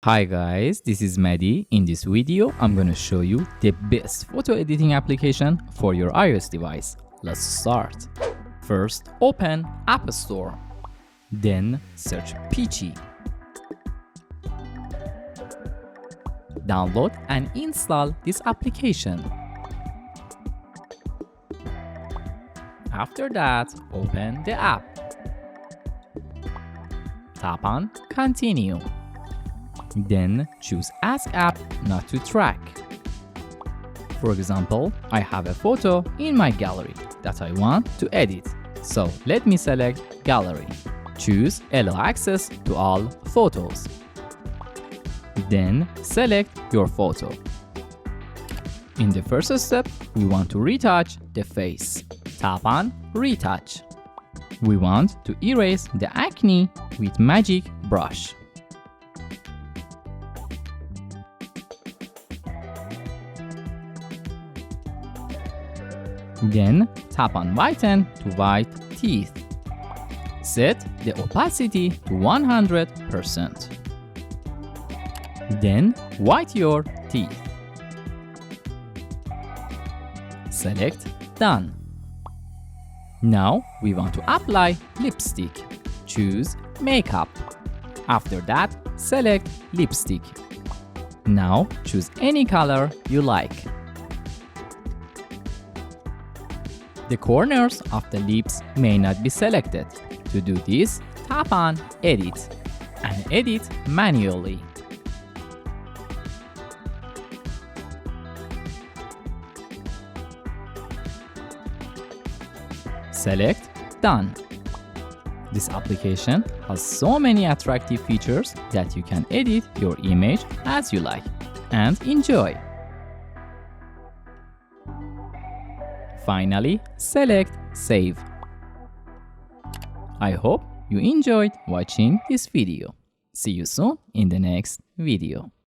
Hi guys, this is Mehdi. In this video, I'm gonna show you the best photo editing application for your iOS device. Let's start. First, open App Store. Then search Peachy. Download and install this application. After that, open the app. Tap on Continue. Then choose Ask App Not to Track. For example, I have a photo in my gallery that I want to edit. So let me select Gallery. Choose Allow Access to all photos. Then select your photo. In the first step, we want to retouch the face. Tap on Retouch. We want to erase the acne with magic brush. Then tap on Whiten to white teeth. Set the opacity to 100%. Then white your teeth. Select Done. Now we want to apply lipstick. Choose Makeup. After that, select Lipstick. Now choose any color you like. The corners of the lips may not be selected. To do this, tap on Edit and edit manually. Select Done. This application has so many attractive features that you can edit your image as you like and enjoy. Finally, select Save. I hope you enjoyed watching this video. See you soon in the next video.